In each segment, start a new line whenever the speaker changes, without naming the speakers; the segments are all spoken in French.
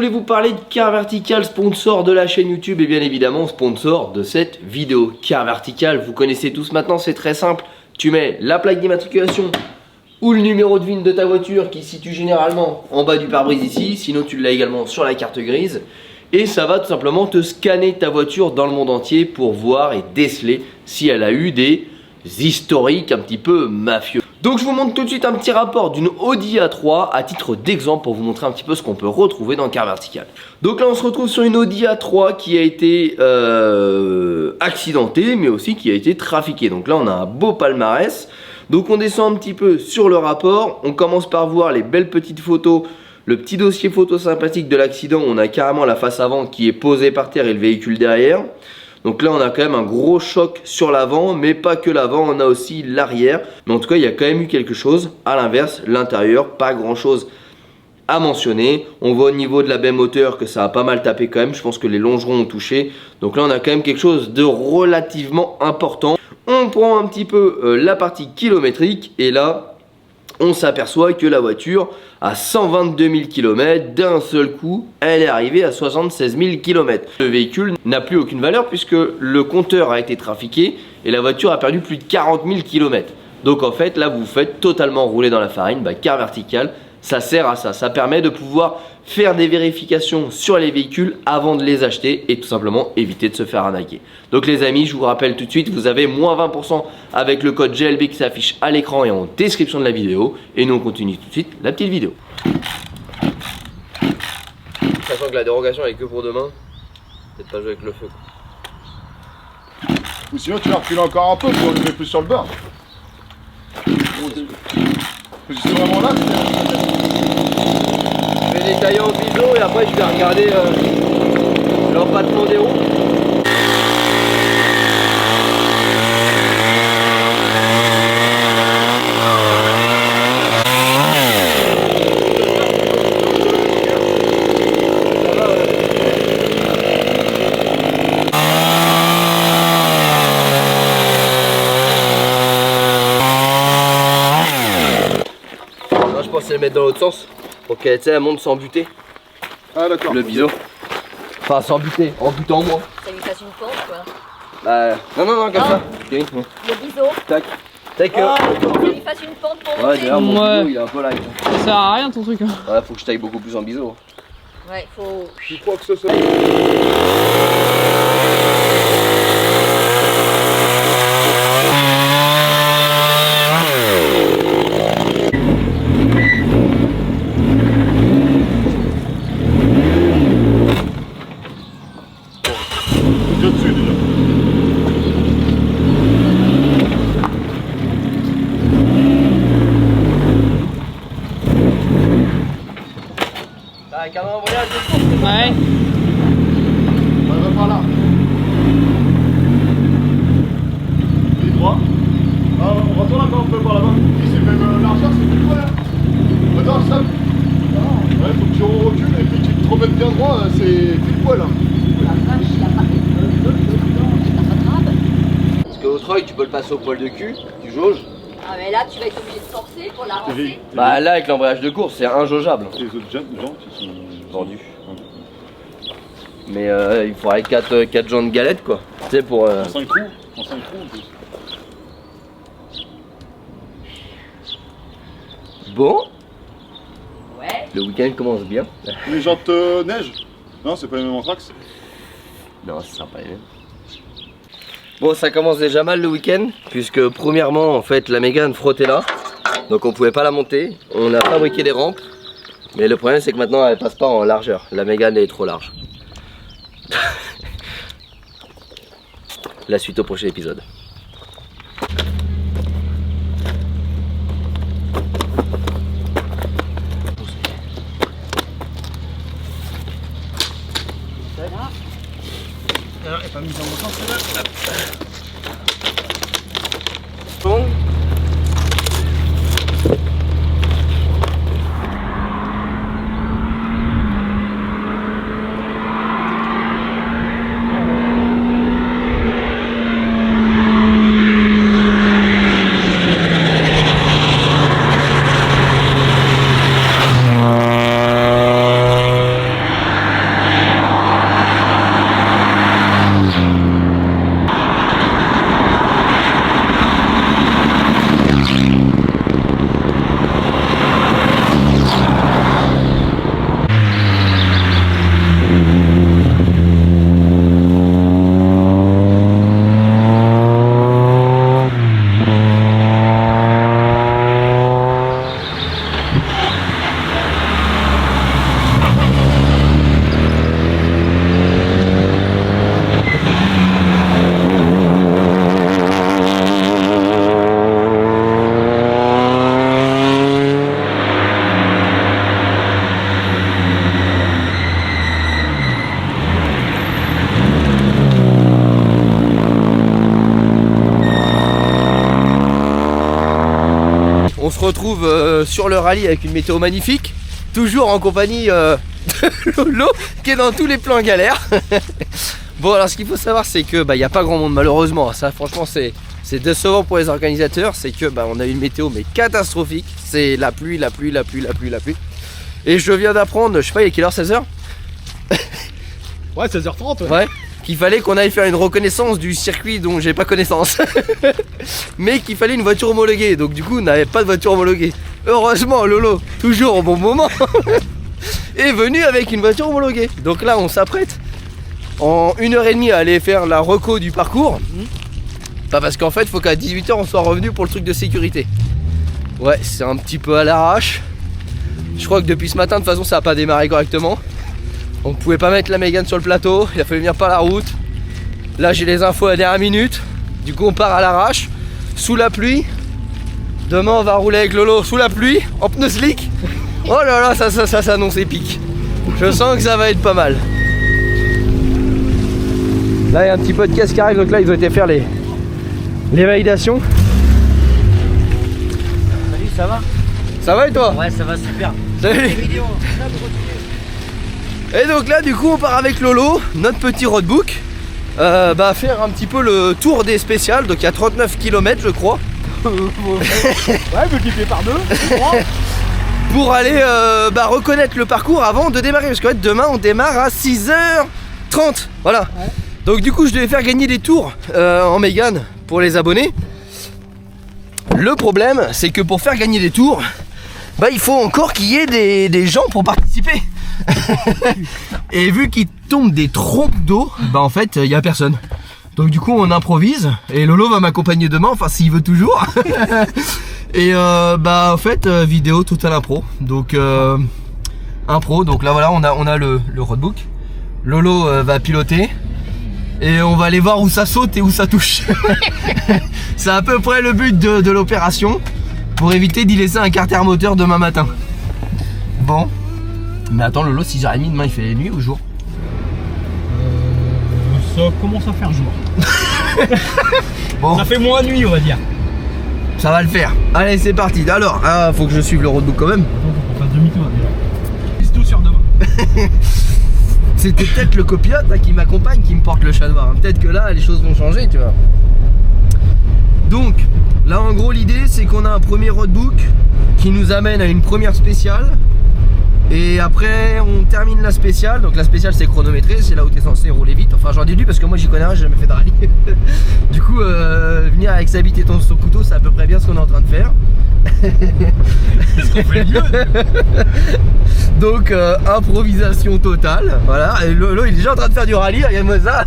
voulais vous parler de Car Vertical, sponsor de la chaîne YouTube et bien évidemment sponsor de cette vidéo. Car Vertical, vous connaissez tous maintenant, c'est très simple. Tu mets la plaque d'immatriculation ou le numéro de VIN de ta voiture qui se situe généralement en bas du pare-brise ici. Sinon tu l'as également sur la carte grise. Et ça va tout simplement te scanner ta voiture dans le monde entier pour voir et déceler si elle a eu des historiques un petit peu mafieux. Donc je vous montre tout de suite un petit rapport d'une Audi A3 à titre d'exemple pour vous montrer un petit peu ce qu'on peut retrouver dans le Car Vertical. Donc là on se retrouve sur une Audi A3 qui a été accidentée mais aussi qui a été trafiquée. Donc là on a un beau palmarès. Donc on descend un petit peu sur le rapport, on commence par voir les belles petites photos, le petit dossier photo sympathique de l'accident. On a carrément la face avant qui est posée par terre et le véhicule derrière. Donc là on a quand même un gros choc sur l'avant, mais pas que l'avant, on a aussi l'arrière. Mais en tout cas il y a quand même eu quelque chose. À l'inverse, l'intérieur, pas grand chose à mentionner. On voit au niveau de la baie moteur que ça a pas mal tapé quand même. Je pense que les longerons ont touché. Donc là on a quand même quelque chose de relativement important. On prend un petit peu la partie kilométrique et là on s'aperçoit que la voiture à 122 000 km, d'un seul coup, elle est arrivée à 76 000 km. Le véhicule n'a plus aucune valeur puisque le compteur a été trafiqué et la voiture a perdu plus de 40 000 km. Donc en fait, là, vous faites totalement rouler dans la farine. Car Vertical, ça sert à ça. Ça permet de pouvoir faire des vérifications sur les véhicules avant de les acheter et tout simplement éviter de se faire arnaquer. Donc les amis, je vous rappelle tout de suite, vous avez moins 20% avec le code GLB qui s'affiche à l'écran et en description de la vidéo. Et nous on continue tout de suite la petite vidéo. Sachant que la dérogation est que pour demain, peut-être pas jouer avec le feu.
Ou sinon tu vas reculer encore un peu pour le mettre plus sur le bord. C'est vraiment là.
Je vais détailler en biseau et après je vais regarder l'empattement des roues. Je pensais le mettre dans l'autre sens pour qu'elle monte sans buter.
Ah d'accord.
Le biseau. Enfin sans buter, en butant moins.
Ça lui fasse une pente quoi.
Bah non comme ça. Okay.
Le biseau.
Tac. Tac.
Ça lui fasse une pente pour
Ouais
monter.
d'ailleurs mon biseau il est un peu light.
Ça sert à rien ton truc. Hein.
Ouais faut que je taille beaucoup plus en biseau.
Ouais, faut.
Je crois que ça dessus déjà.
T'as un cadre en voyage de course.
Ouais.
On va par là. Et droit. Ah, on retourne encore un peu par là-bas. Ici c'est même largeur, c'est plus quoi là. Attends, ça. Ouais, faut que tu recules et puis tu te remettes bien droit, c'est pile poil là.
La vache, il a pas. C'est pas grave.
Parce que au treuil tu peux le passer au poil de cul, tu jauges.
Ah, mais là, tu vas être obligé de forcer pour l'avancer.
Bah là avec l'embrayage de course c'est injaugeable.
Les autres jantes ils sont
Vendus. Mais il faudrait 4 jantes de galette quoi. Tu sais pour.
En 5 roues. En 5 roues en plus.
Bon,
Ouais.
le week-end commence bien.
Les jantes neige. Non, c'est pas les mêmes anthrax.
Non, c'est sympa les mêmes. Bon, ça commence déjà mal le week-end, puisque premièrement, en fait, la Mégane frottait là, donc on pouvait pas la monter. On a fabriqué des rampes, mais le problème c'est que maintenant elle passe pas en largeur. La Mégane est trop large. La suite au prochain épisode.
Elle est pas mise en motion celle-là.
Bon. on se retrouve sur le rallye avec une météo magnifique. Toujours en compagnie de Lolo qui est dans tous les plans galères. Bon, alors ce qu'il faut savoir, c'est que il n'y a pas grand monde malheureusement. Ça, franchement, c'est décevant pour les organisateurs. C'est que on a eu une météo mais catastrophique. C'est la pluie. Et je viens d'apprendre, je sais pas, il est quelle heure, 16h?
Ouais, 16h30.
Ouais. Qu'il fallait qu'on aille faire une reconnaissance du circuit dont j'ai pas connaissance. Mais qu'il fallait une voiture homologuée. Donc du coup, on n'avait pas de voiture homologuée. Heureusement, Lolo, toujours au bon moment, est venu avec une voiture homologuée. Donc là, on s'apprête en 1h30 à aller faire la reco du parcours. Pas parce qu'en fait, il faut qu'à 18h, on soit revenu pour le truc de sécurité. Ouais, c'est un petit peu à l'arrache. Je crois que depuis ce matin, de toute façon, ça n'a pas démarré correctement. On pouvait pas mettre la Mégane sur le plateau, il a fallu venir par la route. Là j'ai les infos à la dernière minute. Du coup on part à l'arrache, sous la pluie. Demain on va rouler avec Lolo sous la pluie, en pneus slick. Oh là là, ça s'annonce épique. Je sens que ça va être pas mal. Là il y a un petit podcast qui arrive, donc là ils ont été faire les validations.
Salut, ça va?
Ça va et toi?
Ouais, ça va super.
Salut. Et donc là du coup on part avec Lolo, notre petit roadbook, faire un petit peu le tour des spéciales. Donc il y a 39 km je crois.
Ouais, multiplié par 2, 3.
Pour aller reconnaître le parcours avant de démarrer. Parce qu'en fait demain on démarre à 6h30. Voilà. Ouais. Donc du coup je devais faire gagner des tours en Mégane pour les abonnés. Le problème c'est que pour faire gagner des tours, il faut encore qu'il y ait des gens pour participer. Et vu qu'il tombe des trompes d'eau, en fait il y a personne. Donc du coup on improvise et Lolo va m'accompagner demain, enfin s'il veut toujours. Et en fait vidéo total impro. Donc impro, donc là voilà on a le roadbook. Lolo va piloter et on va aller voir où ça saute et où ça touche. C'est à peu près le but de l'opération, pour éviter d'y laisser un carter moteur demain matin. Bon. Mais attends Lolo, 6h30 demain il fait nuit ou jour?
Ça commence à faire jour.
Bon.
Ça fait moins nuit on va dire.
Ça va le faire. Allez c'est parti. Alors, faut que je suive le roadbook quand même.
On passe demi-tour déjà. C'est tout sur demain.
C'était peut-être le copilote qui m'accompagne qui me porte le chat noir. Peut-être que là les choses vont changer, tu vois. Donc là en gros l'idée c'est qu'on a un premier roadbook qui nous amène à une première spéciale. Et après on termine la spéciale. Donc la spéciale c'est chronométré, c'est là où tu es censé rouler vite. Enfin j'en déduis parce que moi j'y connais rien, j'ai jamais fait de rallye. Du coup venir avec sa bite et son couteau c'est à peu près bien ce qu'on est en train de faire.
Qu'est-ce qu'on fait mieux?
Donc improvisation totale. Voilà, et Lolo il est déjà en train de faire du rallye, regarde-moi ça.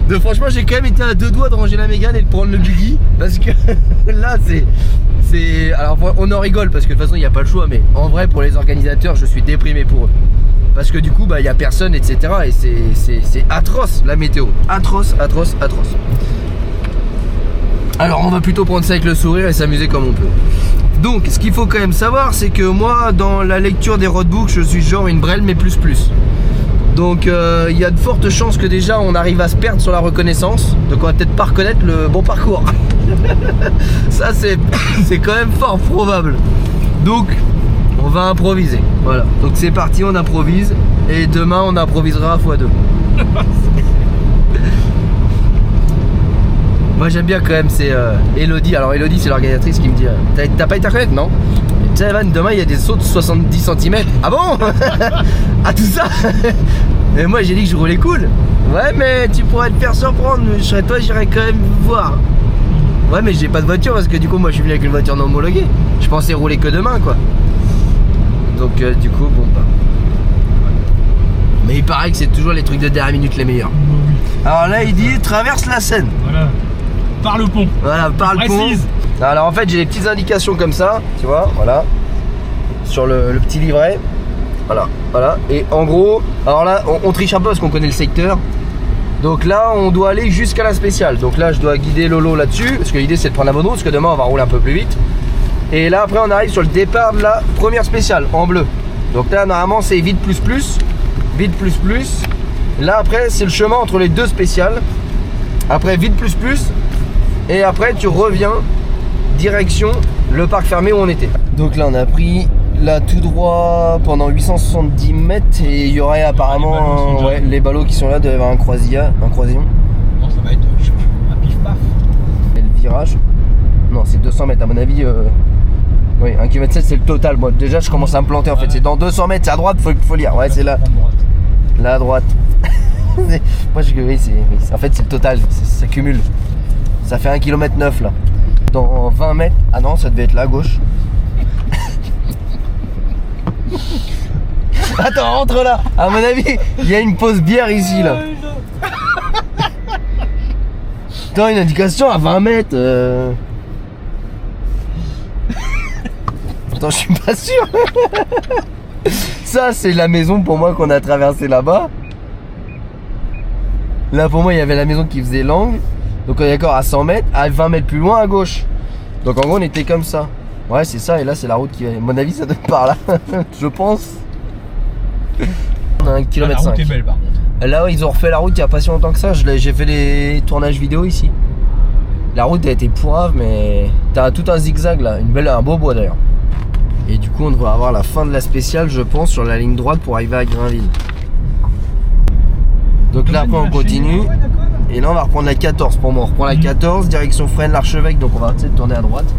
Donc franchement j'ai quand même été à 2 doigts de ranger la Mégane et de prendre le buggy. Parce que là c'est... Alors on en rigole parce que de toute façon il n'y a pas le choix, mais en vrai pour les organisateurs je suis déprimé pour eux. Parce que du coup il n'y a personne etc. Et c'est atroce la météo. Atroce. Alors on va plutôt prendre ça avec le sourire et s'amuser comme on peut. Donc ce qu'il faut quand même savoir c'est que moi dans la lecture des roadbooks je suis genre une brêle mais plus. Donc il y a de fortes chances que déjà on arrive à se perdre sur la reconnaissance. Donc on va peut-être pas reconnaître le bon parcours. Ça c'est quand même fort probable. Donc on va improviser. Voilà. Donc c'est parti, on improvise. Et demain on improvisera à x2. Moi j'aime bien quand même, c'est Elodie. Alors Elodie c'est l'organisatrice qui me dit t'as pas été à reconnaître, non? Tu sais Van, demain il y a des sauts de 70 cm. Ah bon? Ah tout ça? Et moi j'ai dit que je roulais cool. Ouais mais tu pourrais te faire surprendre, toi j'irais quand même voir. Ouais mais j'ai pas de voiture parce que du coup moi je suis venu avec une voiture non homologuée. Je pensais rouler que demain quoi. Donc du coup bon bah. Mais il paraît que c'est toujours les trucs de dernière minute les meilleurs. Alors là il dit traverse la Seine.
Voilà. Par le pont.
Voilà, par le pont. Alors en fait j'ai des petites indications comme ça, tu vois, voilà. Sur le petit livret. Voilà. Et en gros, alors là on triche un peu parce qu'on connaît le secteur. Donc là on doit aller jusqu'à la spéciale. Donc là je dois guider Lolo là-dessus. Parce que l'idée c'est de prendre la bonne route. Parce que demain on va rouler un peu plus vite. Et là après on arrive sur le départ de la première spéciale en bleu. Donc là normalement c'est vide plus. Là après c'est le chemin entre les deux spéciales. Après vide plus. Et après tu reviens direction le parc fermé où on était. Donc là on a pris là tout droit pendant 870 mètres et il y aurait apparemment les ballots qui sont là, doit y avoir un croisillon.
Non, ça va être un pif-paf.
Et le virage, non c'est 200 mètres à mon avis. Oui, 1,7 km c'est le total. Moi déjà je commence à me planter en fait. C'est dans 200 mètres, c'est à droite, faut lire. Ouais, c'est là. Là à droite. Moi je oui, en fait c'est le total, ça cumule. Ça fait 1,9 km là. Dans 20 mètres. Ah non, ça devait être là à gauche. Attends, rentre là. À mon avis, il y a une pause bière ici là. Attends, une indication à 20 mètres. Attends, je suis pas sûr. Ça, c'est la maison pour moi qu'on a traversé là-bas. Là, pour moi, il y avait la maison qui faisait l'angle. Donc, on est d'accord à 100 mètres, à 20 mètres plus loin à gauche. Donc, en gros, on était comme ça. Ouais, c'est ça. Et là, c'est la route qui. À mon avis, ça doit être par là. Je pense. On a 1,5 km.
La route est belle, par contre.
Là, ils ont refait la route il y a pas si longtemps que ça. J'ai fait les tournages vidéo ici. La route a été pourrave, mais t'as tout un zigzag là. Un beau bois d'ailleurs. Et du coup, on devrait avoir la fin de la spéciale, je pense, sur la ligne droite pour arriver à Grainville. Donc là, après, on continue. Et là, on va reprendre la 14 pour moi. On reprend la 14, direction Fresnes-l'Archevêque. Donc, on va essayer de tourner à droite.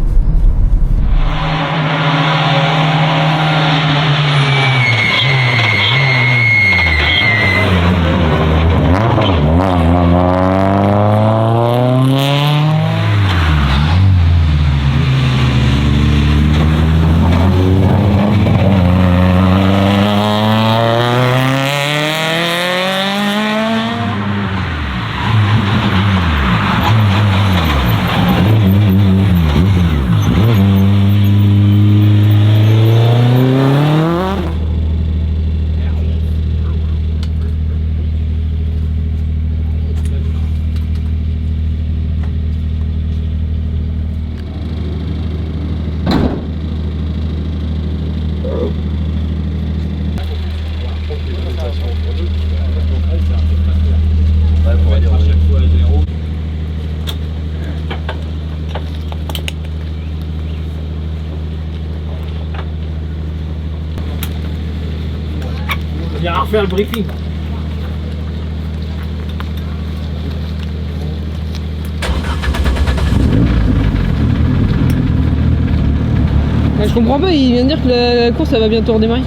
On ira refaire le briefing.
Je comprends pas, il vient de dire que la course elle va bientôt redémarrer.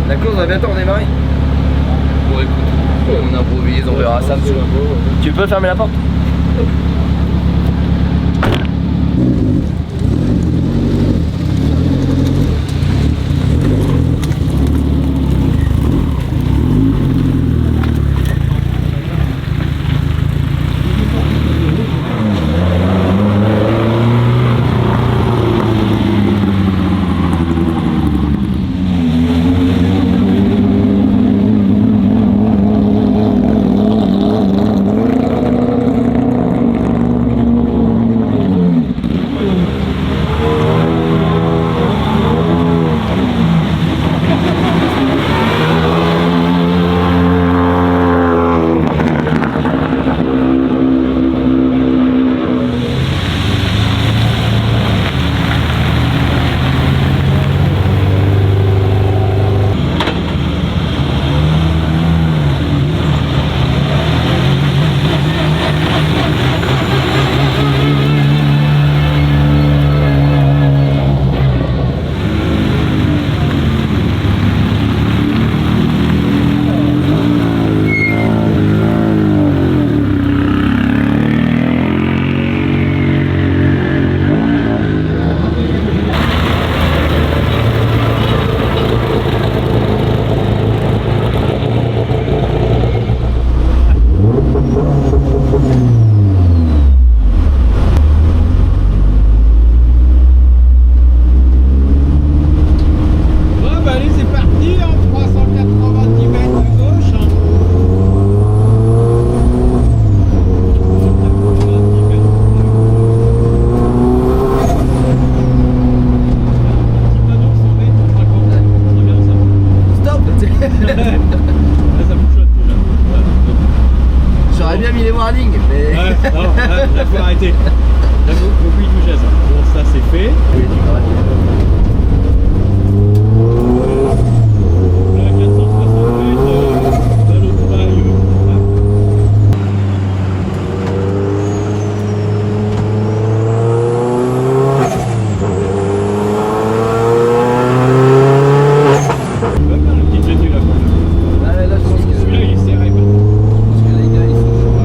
La course va bientôt redémarrer. Bon, écoute, on improvise, on verra ça. Tu peux fermer la porte?
Là, donc oui, du gaz. Bon, ça c'est fait. Là, 460 mètres, dans l'autre paille. Il va bien le petit Jésus là quand même.
Ah, là, je pense que
Celui-là il est serré.
les gars, ils sont chauds.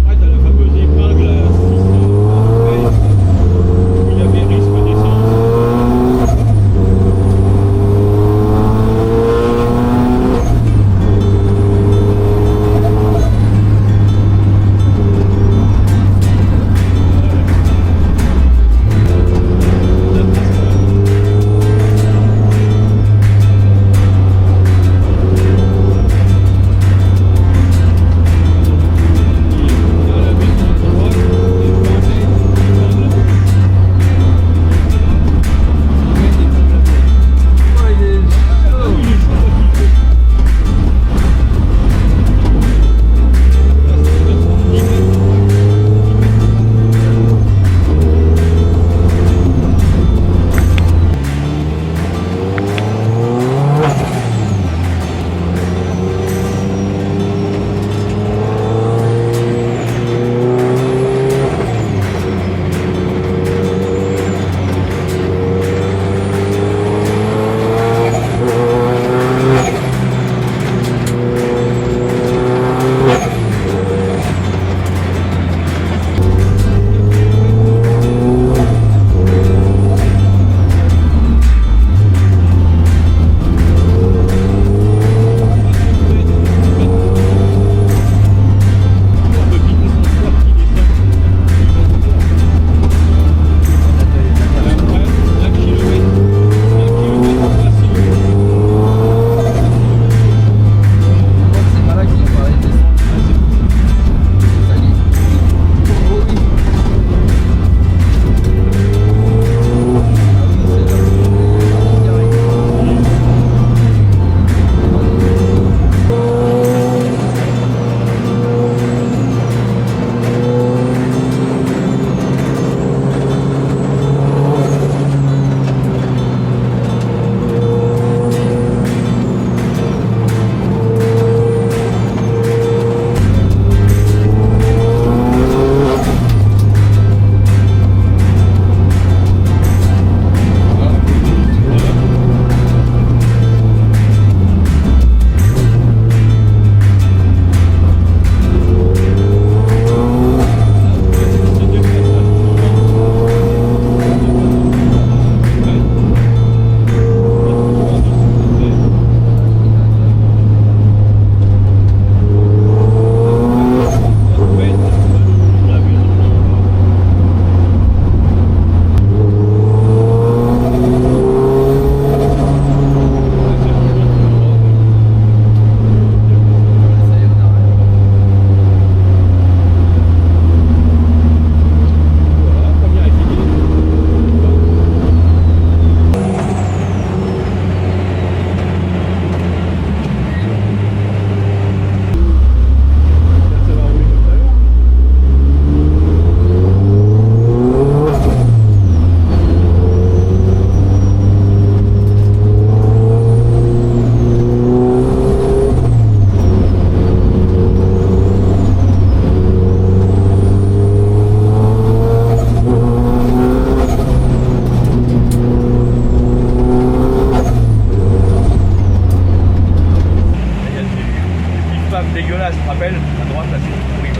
Après, t'as la fameuse épingle à 600 mètres où il y avait risque d'essence.
C'est pas là qu'ils ont parlé de descendre. Ça lit. Oh oui.
Dégueulasse, je te rappelle, à droite là c'est horrible.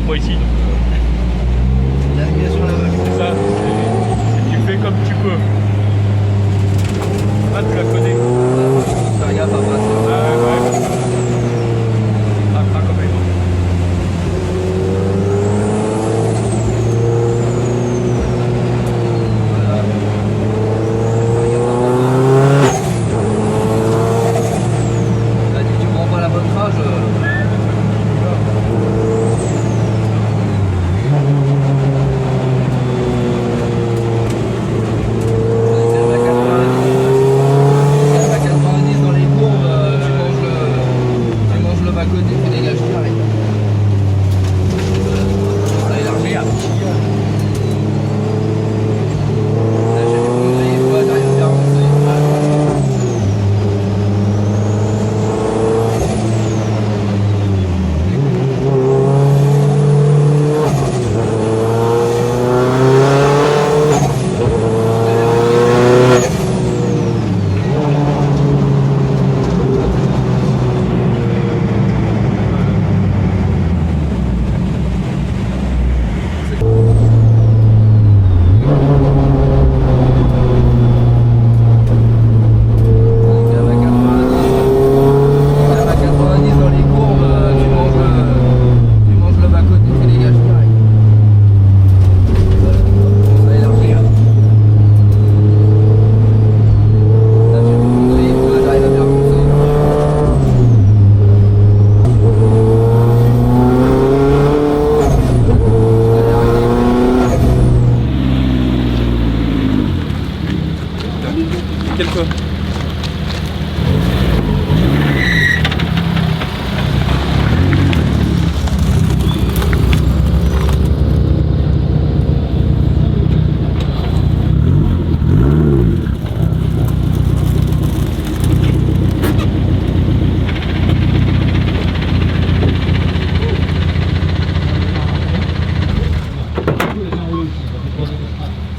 pas ici.
Navigation là-bas.
C'est ça. Tu fais comme tu peux. Ah, tu la connais.
Faire gaffe à pas.
Ouais. Comme elle.
T'as dit tu prends pas la bonne rage. Dans les courbes, tu manges le bas-côté, tu dégages direct. Ça élargit. Là, j'ai du conduit, tu vois, j'arrive bien à avancer.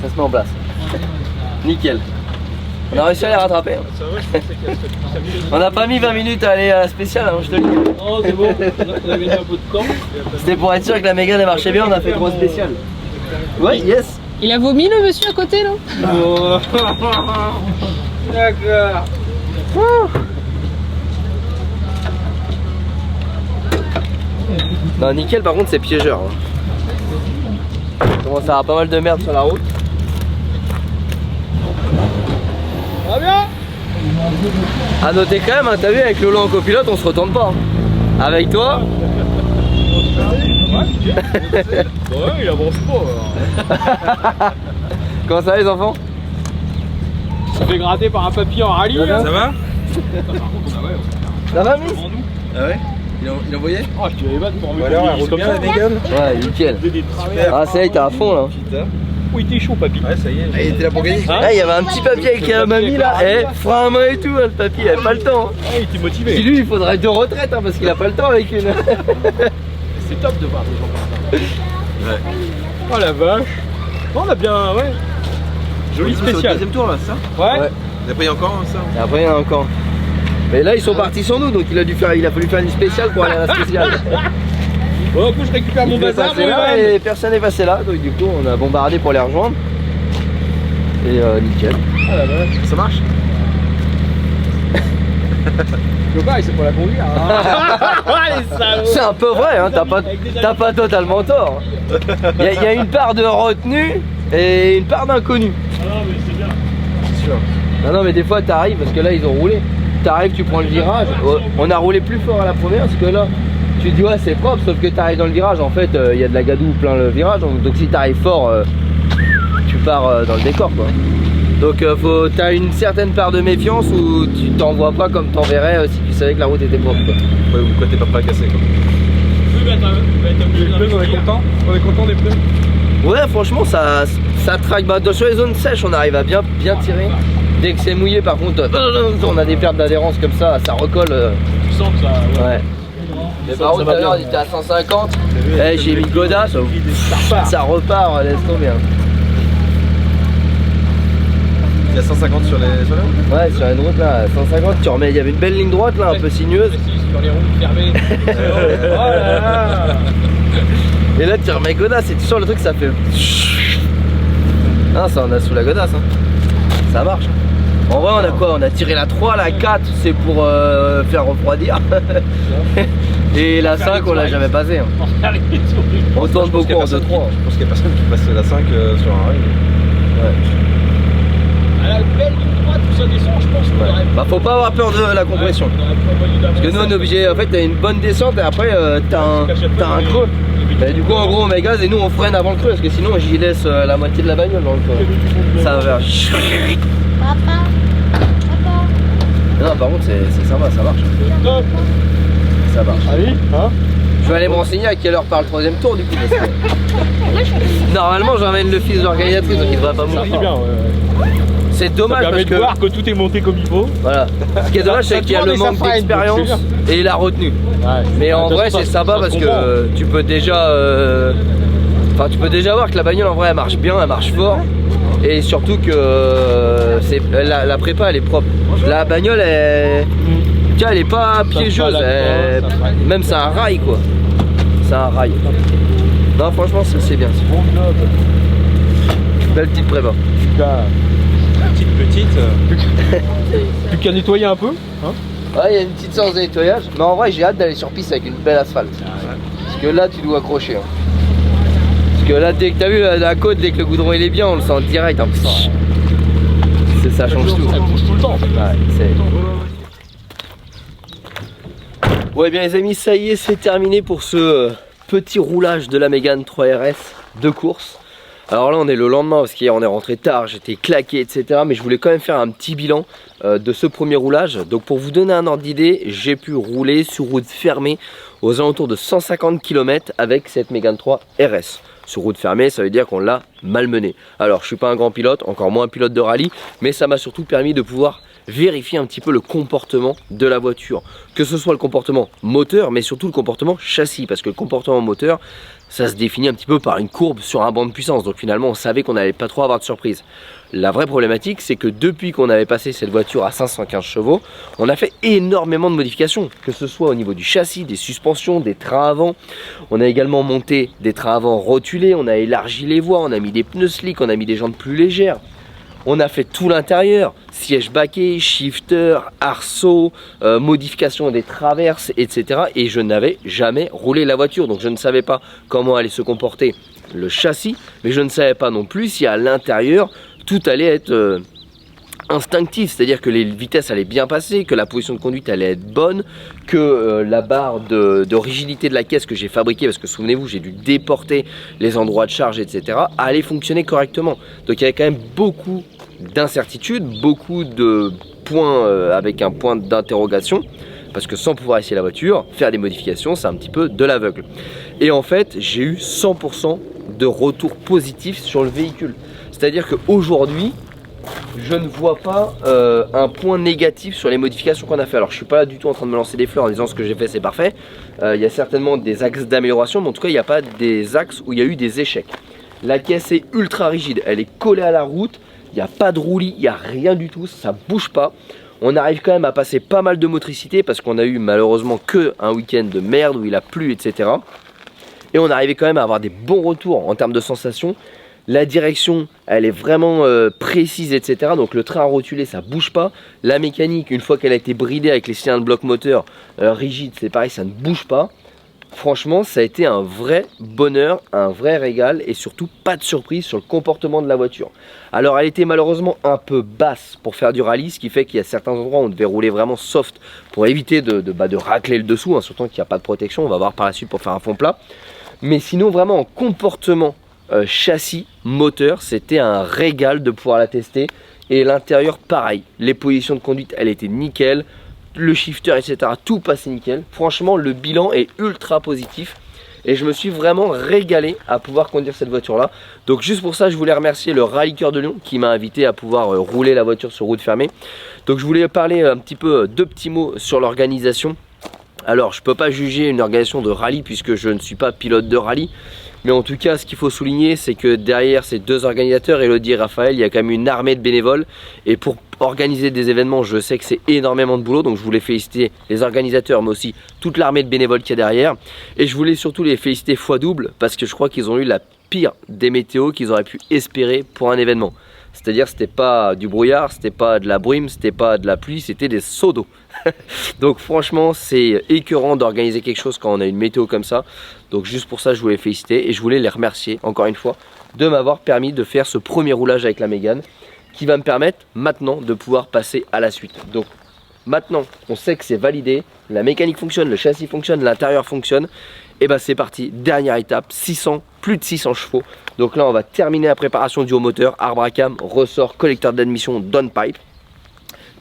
Ça se met en place. Nickel. On a réussi à les rattraper. On n'a pas mis 20 minutes à aller à la spéciale, hein, je te le dis.
Oh, c'est bon, on avait mis un peu de temps.
C'était pour être sûr que la Mégane elle marchait bien, on a fait 3 spéciales. Ouais, yes.
Il a vomi le monsieur à côté là?
Oh. D'accord.
Non, nickel, par contre, c'est piégeur. Hein. On commence à avoir pas mal de merde sur la route.
Ça va bien?
À noter quand même, hein, t'as vu, avec Lolo en copilote, on se retourne pas. Hein. Avec toi.
Ouais, il avance pas.
Comment ça va les enfants?
Ça fait gratter par un papier en rallye.
Ça va?
Ça va?
Ça va, Miss? Ah ouais? Il envoyait?
Oh, je te l'avais battu pour me
alors, elle roule bien la Mégane?
Ouais, nickel. Ah, ça y est, t'es à fond là.
Oui, t'es chaud, papy.
Ouais, ça y est.
Ah, il était là pour gagner.
Hein?
Ah, il y avait un petit papier avec mamie là. Eh, frein à main et tout, hein, le papy, il avait pas le temps. Hein.
Ah, il était
Puis
motivé.
lui, il faudrait 2 retraites hein, parce qu'il a pas le temps avec une.
C'est top de voir des gens comme ça. Ouais. Oh la vache. Oh, on a bien, ouais. Joli spécial.
Deuxième tour là, c'est ça?
Ouais.
Ouais.
Et après il y a encore ça?
Et après, il y en a encore. Mais là, ils sont partis sans nous, donc il a fallu faire une spéciale pour aller à la spéciale.
Bon, coup, je récupère mon
Il est
bazar,
passé là et personne n'est passé là, donc du coup, on a bombardé pour les rejoindre. Et nickel.
Ah la vache.
Ça marche?
Le gars, il sait pas la conduire. Ah, les salauds.
C'est un peu vrai, hein, t'as pas totalement tort. Il y a une part de retenue et une part d'inconnu.
Ah non, mais c'est bien.
C'est sûr.
Non, mais des fois, t'arrives, parce que là, ils ont roulé. T'arrives, tu prends le virage. On a roulé plus fort à la première, parce que là, tu te dis, ouais, c'est propre, sauf que t'arrives dans le virage. En fait, il y a de la gadoue plein le virage. Donc si t'arrives fort, tu pars dans le décor, quoi. Donc t'as une certaine part de méfiance où tu t'envoies pas comme t'enverrais si tu savais que la route était propre, quoi.
Ouais, ou quoi t'es pas cassé quoi.
Oui, mais attends, on est content. On est content des pneus.
Ouais, franchement, ça traque. Bah, sur les zones sèches, on arrive à bien tirer. Dès que c'est mouillé, par contre, on a des pertes d'adhérence comme ça recolle.
Tu sens que ça.
Ouais. Mais par contre, tout à l'heure, on était à 150. Eh, j'ai mis le Goda, ça repart, laisse tomber. Hein.
Il y a 150 sur les routes?
Ouais, sur une route là, 150, tu remets, il y avait une belle ligne droite là, un peu sinueuse.
Sur les routes fermées. Oh là là.
Et là tu remets godasse et tu sens le truc, ça fait. Ah, ça on a sous la godasse, hein. Ça marche. En vrai, on a quoi? On a tiré la 3, la 4, c'est pour faire refroidir. Et la 5, on l'a jamais passé. Hein. On tourne beaucoup en 2-3.
Je pense qu'il y a personne qui passe la 5 sur un rail.
Ouais.
À la belle ligne droite où ça descend, je pense qu'on aurait.
Bah, faut pas avoir peur de la compression. Parce que nous, on est obligé, en fait, t'as une bonne descente et après, t'as un creux. Et du coup, en gros, on met gaz et nous, on freine avant le creux. Parce que sinon, j'y laisse la moitié de la bagnole dans le creux. Ça va faire.
Papa.
Non, par contre, c'est sympa, ça marche.
Top.
Ça marche.
Allez, hein.
Je vais aller me renseigner à quelle heure part le 3ème tour du coup. Parce que... Normalement, j'emmène le fils de l'organisatrice donc il devrait pas
Ça
mourir.
arrive bien, ouais.
C'est
Ça
dommage
permet
parce
de
que.
voir que tout est monté comme il faut.
Voilà. Ce qui est dommage, c'est qu'il y a le manque d'expérience et la retenue.
Ouais.
Mais en vrai, c'est sympa parce que tu peux déjà. Enfin, tu peux déjà voir que la bagnole en vrai elle marche bien, elle marche fort. Et surtout que la prépa elle est propre. La bagnole elle est pas piégeuse, même c'est un rail quoi. C'est un rail. Non franchement ça c'est bien.
Bon job.
Belle petite prépa.
Petite. Plus qu'à nettoyer un peu. Hein.
Ouais il y a une petite séance de nettoyage. Mais en vrai j'ai hâte d'aller sur piste avec une belle asphalte. Parce que là tu dois accrocher. Hein. Parce que là dès que t'as vu la côte, dès que le goudron il est bien on le sent direct. Hein. Ça change tout.
Ça bouge tout le temps.
Ouais bien les amis, ça y est, c'est terminé pour ce petit roulage de la Mégane 3 RS de course. Alors là on est le lendemain parce qu'hier on est rentré tard, j'étais claqué etc. Mais je voulais quand même faire un petit bilan de ce premier roulage. Donc pour vous donner un ordre d'idée, j'ai pu rouler sur route fermée aux alentours de 150 km avec cette Mégane 3 RS. Sur route fermée, ça veut dire qu'on l'a malmené. Alors je suis pas un grand pilote, encore moins un pilote de rallye, mais ça m'a surtout permis de pouvoir vérifier un petit peu le comportement de la voiture. Que ce soit le comportement moteur, mais surtout le comportement châssis, parce que le comportement moteur, ça se définit un petit peu par une courbe sur un banc de puissance. Donc finalement, on savait qu'on n'allait pas trop avoir de surprise. La vraie problématique, c'est que depuis qu'on avait passé cette voiture à 515 chevaux, on a fait énormément de modifications, que ce soit au niveau du châssis, des suspensions, des trains avant. On a également monté des trains avant rotulés, on a élargi les voies, on a mis des pneus slick, on a mis des jantes plus légères. On a fait tout l'intérieur, siège baquet, shifter, arceau, modification des traverses, etc. Et je n'avais jamais roulé la voiture, donc je ne savais pas comment allait se comporter le châssis, mais je ne savais pas non plus si à l'intérieur tout allait être instinctif, c'est-à-dire que les vitesses allaient bien passer, que la position de conduite allait être bonne, que la barre de rigidité de la caisse que j'ai fabriquée, parce que souvenez-vous j'ai dû déporter les endroits de charge etc, allait fonctionner correctement. Donc il y avait quand même beaucoup d'incertitudes, beaucoup de points avec un point d'interrogation, parce que sans pouvoir essayer la voiture, faire des modifications c'est un petit peu de l'aveugle. Et en fait j'ai eu 100% de retour positif sur le véhicule, c'est-à-dire qu'aujourd'hui je ne vois pas un point négatif sur les modifications qu'on a fait. Alors je suis pas là du tout en train de me lancer des fleurs en disant ce que j'ai fait c'est parfait. Il y a certainement des axes d'amélioration, mais en tout cas il n'y a pas des axes où il y a eu des échecs. La caisse est ultra rigide, elle est collée à la route, il n'y a pas de roulis, il n'y a rien du tout, ça bouge pas. On arrive quand même à passer pas mal de motricité parce qu'on a eu malheureusement que un week-end de merde où il a plu etc. Et on arrivait quand même à avoir des bons retours en termes de sensations. La direction elle est vraiment précise etc, donc le train rotulé ça bouge pas. La mécanique une fois qu'elle a été bridée avec les cylindres bloc moteur rigides c'est pareil, ça ne bouge pas. Franchement ça a été un vrai bonheur, un vrai régal et surtout pas de surprise sur le comportement de la voiture. Alors elle était malheureusement un peu basse pour faire du rallye, ce qui fait qu'il y a certains endroits où on devait rouler vraiment soft pour éviter de racler le dessous, hein, surtout qu'il n'y a pas de protection, on va voir par la suite pour faire un fond plat. Mais sinon vraiment en comportement châssis, moteur, c'était un régal de pouvoir la tester. Et l'intérieur pareil, les positions de conduite elle était nickel, le shifter etc, tout passait nickel. Franchement le bilan est ultra positif et je me suis vraiment régalé à pouvoir conduire cette voiture là. Donc juste pour ça je voulais remercier le Rallye Cœur de Lion qui m'a invité à pouvoir rouler la voiture sur route fermée. Donc je voulais parler un petit peu, deux petits mots sur l'organisation. Alors je peux pas juger une organisation de rallye puisque je ne suis pas pilote de rallye. Mais en tout cas, ce qu'il faut souligner, c'est que derrière ces deux organisateurs, Elodie et Raphaël, il y a quand même une armée de bénévoles. Et pour organiser des événements, je sais que c'est énormément de boulot. Donc je voulais féliciter les organisateurs, mais aussi toute l'armée de bénévoles qu'il y a derrière. Et je voulais surtout les féliciter fois double, parce que je crois qu'ils ont eu la pire des météos qu'ils auraient pu espérer pour un événement. C'est-à-dire c'était pas du brouillard, c'était pas de la brume, c'était pas de la pluie, c'était des seaux d'eau. Donc franchement c'est écœurant d'organiser quelque chose quand on a une météo comme ça. Donc juste pour ça je voulais les féliciter et je voulais les remercier encore une fois de m'avoir permis de faire ce premier roulage avec la Mégane qui va me permettre maintenant de pouvoir passer à la suite. Donc maintenant on sait que c'est validé, la mécanique fonctionne, le châssis fonctionne, l'intérieur fonctionne. Et bah c'est parti, dernière étape, plus de 600 chevaux. Donc là on va terminer la préparation du haut moteur, arbre à cam, ressort, collecteur d'admission, downpipe.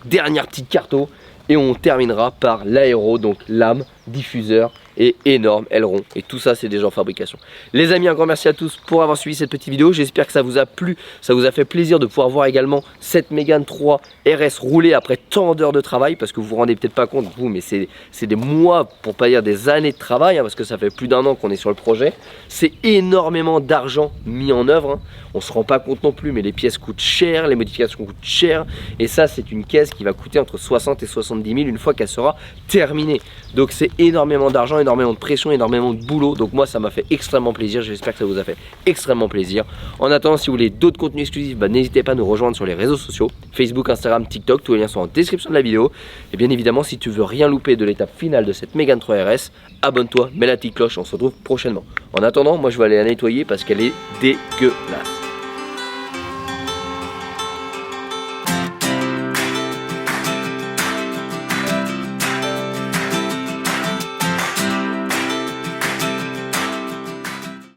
Dernière petite carto et on terminera par l'aéro, donc lame, diffuseur et énorme aileron. Et tout ça c'est déjà en fabrication. Les amis, un grand merci à tous pour avoir suivi cette petite vidéo. J'espère que ça vous a plu, ça vous a fait plaisir de pouvoir voir également cette Mégane 3 RS rouler après tant d'heures de travail. Parce que vous vous rendez peut-être pas compte vous, mais c'est des mois, pour pas dire des années de travail, parce que ça fait plus d'1 an qu'on est sur le projet. C'est énormément d'argent mis en œuvre, on se rend pas compte non plus, mais les pièces coûtent cher, les modifications coûtent cher. Et ça c'est une caisse qui va coûter entre 60 et 70 000 une fois qu'elle sera terminée. Donc c'est énormément d'argent, énormément de pression, énormément de boulot. Donc moi ça m'a fait extrêmement plaisir, j'espère que ça vous a fait extrêmement plaisir. En attendant, si vous voulez d'autres contenus exclusifs, n'hésitez pas à nous rejoindre sur les réseaux sociaux, Facebook, Instagram, TikTok, tous les liens sont en description de la vidéo. Et bien évidemment, si tu veux rien louper de l'étape finale de cette Mégane 3 RS, abonne-toi, mets la petite cloche, on se retrouve prochainement. En attendant, moi je vais aller la nettoyer parce qu'elle est dégueulasse.